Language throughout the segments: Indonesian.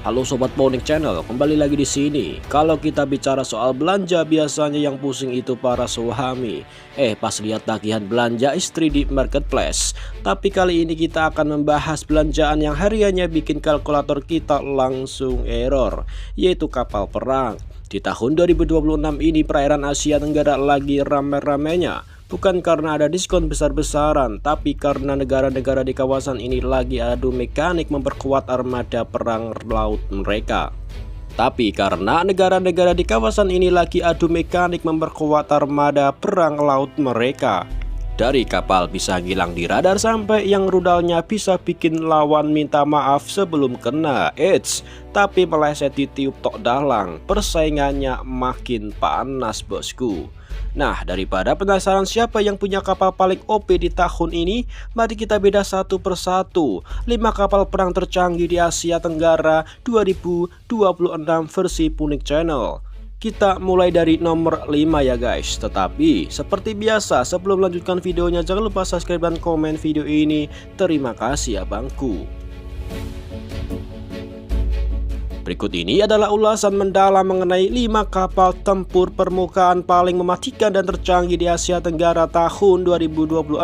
Halo Sobat Bonik Channel, kembali lagi di sini. Kalau kita bicara soal belanja, biasanya yang pusing itu para suami. Pas lihat tagihan belanja istri di marketplace. Tapi kali ini kita akan membahas belanjaan yang hariannya bikin kalkulator kita langsung error, yaitu kapal perang. Di tahun 2026 ini perairan Asia Tenggara lagi rame-ramenya. Bukan karena ada diskon besar-besaran, tapi karena negara-negara di kawasan ini lagi adu mekanik memperkuat armada perang laut mereka. Tapi karena negara-negara di kawasan ini lagi adu mekanik memperkuat armada perang laut mereka. Dari kapal bisa hilang di radar sampai yang rudalnya bisa bikin lawan minta maaf sebelum kena. Tapi meleset di tiup tok dalang, persaingannya makin panas bosku. Nah, daripada penasaran siapa yang punya kapal paling OP di tahun ini, mari kita beda satu persatu 5 kapal perang tercanggih di Asia Tenggara 2026 versi Bonik Channel. Kita mulai dari nomor 5 ya guys. Tetapi seperti biasa, sebelum melanjutkan videonya jangan lupa subscribe dan komen video ini. Terima kasih abangku. Berikut ini adalah ulasan mendalam mengenai 5 kapal tempur permukaan paling mematikan dan tercanggih di Asia Tenggara tahun 2026.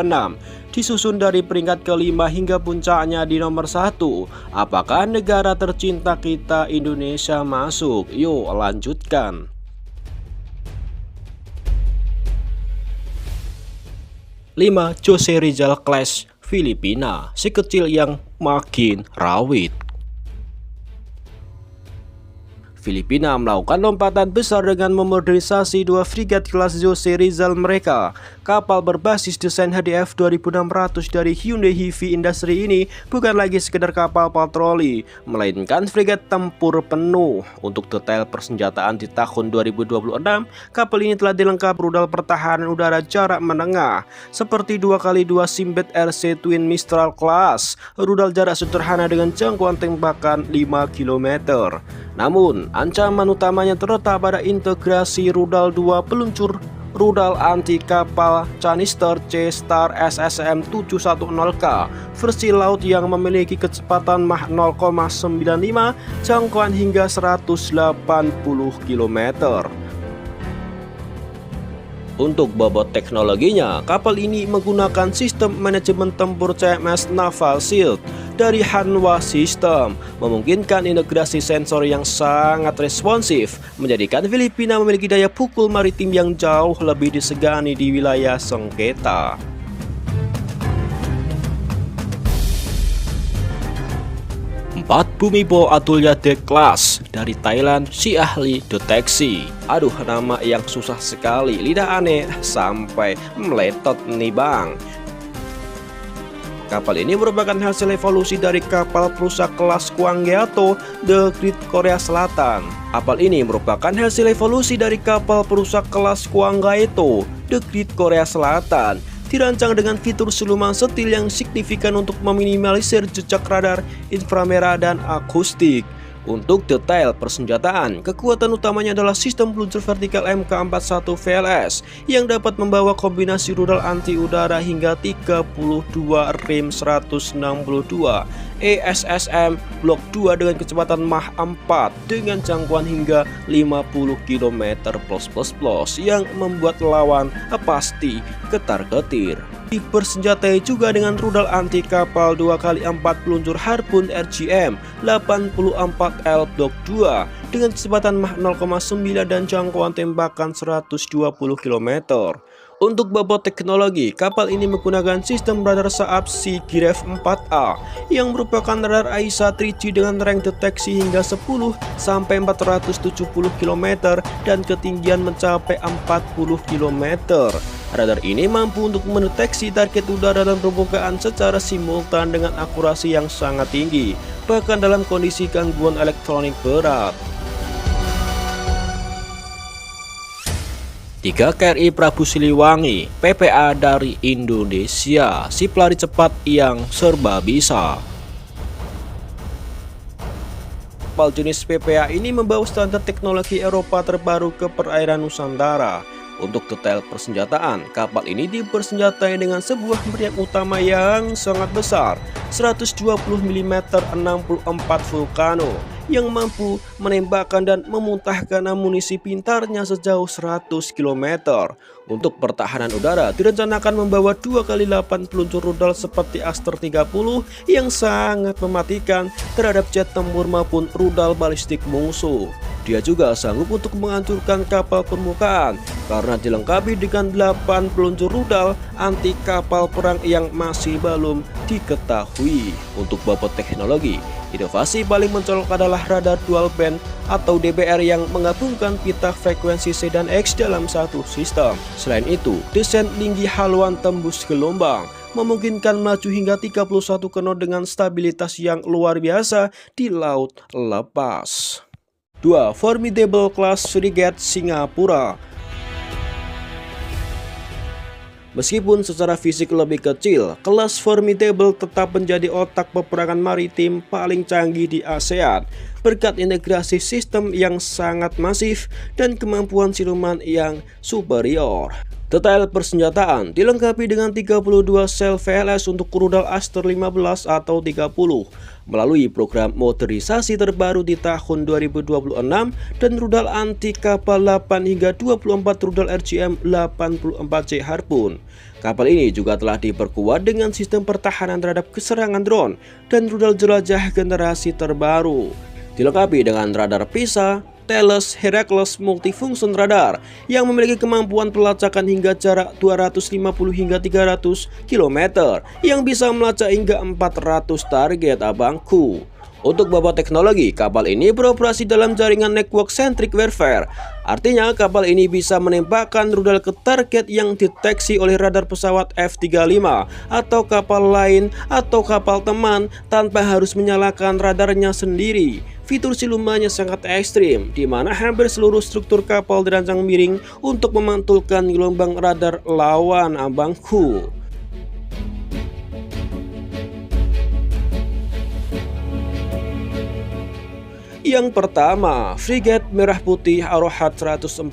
Disusun dari peringkat kelima hingga puncaknya di nomor 1. Apakah negara tercinta kita Indonesia masuk? Yuk lanjutkan. 5. Jose Rizal Class Filipina, si kecil yang makin rawit. Filipina melakukan lompatan besar dengan memodernisasi 2 frigat kelas Jose Rizal mereka. Kapal berbasis desain HDF 2600 dari Hyundai Heavy Industry ini bukan lagi sekedar kapal patroli, melainkan frigat tempur penuh. Untuk detail persenjataan di tahun 2026, kapal ini telah dilengkapi rudal pertahanan udara jarak menengah seperti 2x2 Simbet RC Twin Mistral Class, rudal jarak sederhana dengan jangkauan tembakan 5 km. Namun, ancaman utamanya terletak pada integrasi rudal 2 peluncur rudal anti kapal Canister C-Star SSM 710K versi laut yang memiliki kecepatan Mach 0,95, jangkauan hingga 180 km. Untuk bobot teknologinya, kapal ini menggunakan sistem manajemen tempur CMS Naval Shield dari Hanwha System, memungkinkan integrasi sensor yang sangat responsif, menjadikan Filipina memiliki daya pukul maritim yang jauh lebih disegani di wilayah sengketa. 4. Bumipol Atulyade Class dari Thailand, si ahli deteksi. Aduh, nama yang susah sekali, lidah aneh sampai meletot nih bang. Kapal ini merupakan hasil evolusi dari kapal perusak kelas Kwanggeato The Great Korea Selatan. Kapal ini merupakan hasil evolusi dari kapal perusak kelas Kwanggaeto The Great Korea Selatan. Dirancang dengan fitur siluman setil yang signifikan untuk meminimalisir jejak radar, inframerah, dan akustik. Untuk detail persenjataan, kekuatan utamanya adalah sistem peluncur vertikal MK41 VLS yang dapat membawa kombinasi rudal anti udara hingga 32 rem 162 ESSM Blok 2 dengan kecepatan Mach 4 dengan jangkauan hingga 50 km yang membuat lawan pasti ketar-ketir. Dipersenjatai juga dengan rudal anti kapal 2x4 peluncur Harpoon RGM 84L Blok 2 dengan kecepatan Mach 0,9 dan jangkauan tembakan 120 km. Untuk bobot teknologi, kapal ini menggunakan sistem radar Saab Sigiref 4A yang merupakan radar AESA 3G dengan range deteksi hingga 10 sampai 470 km dan ketinggian mencapai 40 km. Radar ini mampu untuk mendeteksi target udara dan permukaan secara simultan dengan akurasi yang sangat tinggi, bahkan dalam kondisi gangguan elektronik berat. 3. KRI Prabu Siliwangi, PPA dari Indonesia, si pelari cepat yang serba bisa. Kapal jenis PPA ini membawa standar teknologi Eropa terbaru ke perairan Nusantara. Untuk detail persenjataan, kapal ini dipersenjatai dengan sebuah meriam utama yang sangat besar, 120 mm 64 Vulcano, yang mampu menembakkan dan memuntahkan amunisi pintarnya sejauh 100 km. Untuk pertahanan udara direncanakan membawa 2x8 peluncur rudal seperti Aster 30 yang sangat mematikan terhadap jet tempur maupun rudal balistik musuh. Dia juga sanggup untuk menghancurkan kapal permukaan karena dilengkapi dengan 8 peluncur rudal anti kapal perang yang masih belum diketahui. Untuk bobot teknologi, inovasi paling mencolok adalah radar dual band atau DBR yang menggabungkan pita frekuensi C dan X dalam satu sistem. Selain itu, desain tinggi haluan tembus gelombang memungkinkan melaju hingga 31 knot dengan stabilitas yang luar biasa di laut lepas. 2. Formidable Class Frigate Singapura. Meskipun secara fisik lebih kecil, kelas Formidable tetap menjadi otak peperangan maritim paling canggih di ASEAN berkat integrasi sistem yang sangat masif dan kemampuan siluman yang superior. Detail persenjataan dilengkapi dengan 32 sel VLS untuk rudal Aster 15 atau 30 melalui program modernisasi terbaru di tahun 2026 dan rudal anti kapal 8 hingga 24 rudal RGM-84C Harpoon. Kapal ini juga telah diperkuat dengan sistem pertahanan terhadap keserangan drone dan rudal jelajah generasi terbaru. Dilengkapi dengan radar PISA, Thales Heracles Multifunction Radar yang memiliki kemampuan pelacakan hingga jarak 250 hingga 300 km yang bisa melacak hingga 400 target abangku. Untuk bobot teknologi, kapal ini beroperasi dalam jaringan network centric warfare. Artinya kapal ini bisa menembakkan rudal ke target yang dideteksi oleh radar pesawat F-35 atau kapal lain atau kapal teman tanpa harus menyalakan radarnya sendiri. Fitur silumannya sangat ekstrim, di mana hampir seluruh struktur kapal dirancang miring untuk memantulkan gelombang radar lawan abangku. Yang pertama, Frigate Merah Putih Arohat 140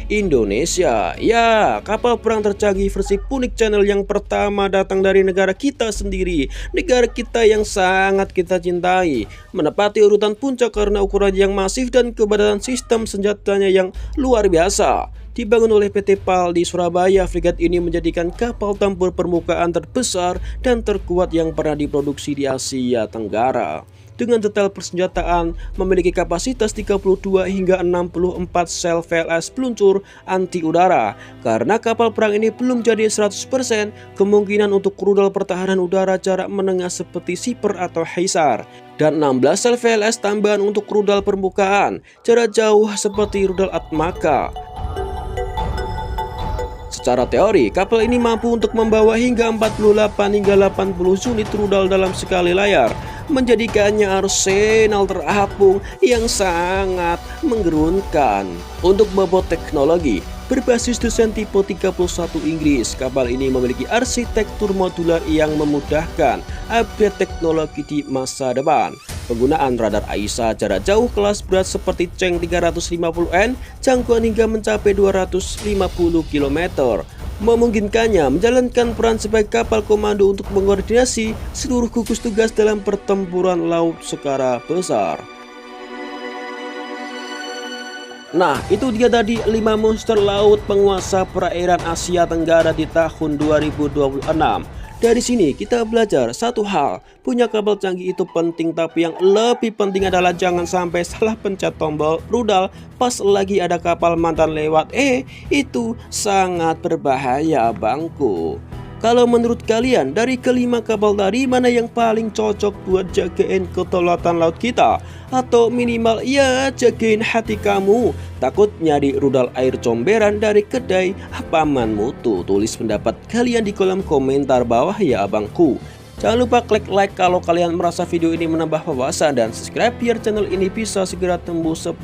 Indonesia. Ya, kapal perang tercanggih versi Punik Channel yang pertama datang dari negara kita sendiri, negara kita yang sangat kita cintai, menepati urutan puncak karena ukurannya yang masif dan keberadaan sistem senjatanya yang luar biasa. Dibangun oleh PT PAL di Surabaya, frigate ini menjadikan kapal tempur permukaan terbesar dan terkuat yang pernah diproduksi di Asia Tenggara. Dengan detail persenjataan, memiliki kapasitas 32 hingga 64 sel VLS peluncur anti udara. Karena kapal perang ini belum jadi 100%, kemungkinan untuk rudal pertahanan udara jarak menengah seperti Siper atau Haisar. Dan 16 sel VLS tambahan untuk rudal permukaan, jarak jauh seperti rudal Atmaka. Secara teori, kapal ini mampu untuk membawa hingga 48 hingga 80 unit rudal dalam sekali layar, menjadikannya arsenal terapung yang sangat menggerunkan. Untuk bobot teknologi, berbasis desain tipe 31 Inggris, kapal ini memiliki arsitektur modular yang memudahkan upgrade teknologi di masa depan. Penggunaan radar AISA jarak jauh kelas berat seperti Cheng 350N, jangkauan hingga mencapai 250 km, memungkinkannya menjalankan peran sebagai kapal komando untuk mengkoordinasi seluruh gugus tugas dalam pertempuran laut skala besar. Nah, itu dia tadi 5 monster laut penguasa perairan Asia Tenggara di tahun 2026. Dari sini kita belajar satu hal, punya kapal canggih itu penting, tapi yang lebih penting adalah jangan sampai salah pencet tombol rudal pas lagi ada kapal mantan lewat. Itu sangat berbahaya abangku. Kalau menurut kalian, dari kelima kapal tadi mana yang paling cocok buat jagain kedaulatan laut kita? Atau minimal ya jagain hati kamu, takut nyari rudal air comberan dari kedai paman mutu? Tulis pendapat kalian di kolom komentar bawah ya abangku. Jangan lupa klik like kalau kalian merasa video ini menambah wawasan, dan subscribe biar channel ini bisa segera tembus 10.000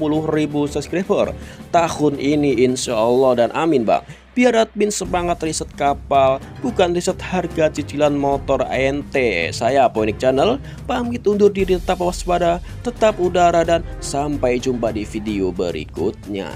subscriber tahun ini insya Allah, dan amin bang. Biar admin semangat riset kapal, bukan riset harga cicilan motor ente. Saya Punik Channel pamit undur diri, tetap waspada, tetap udara, dan sampai jumpa di video berikutnya.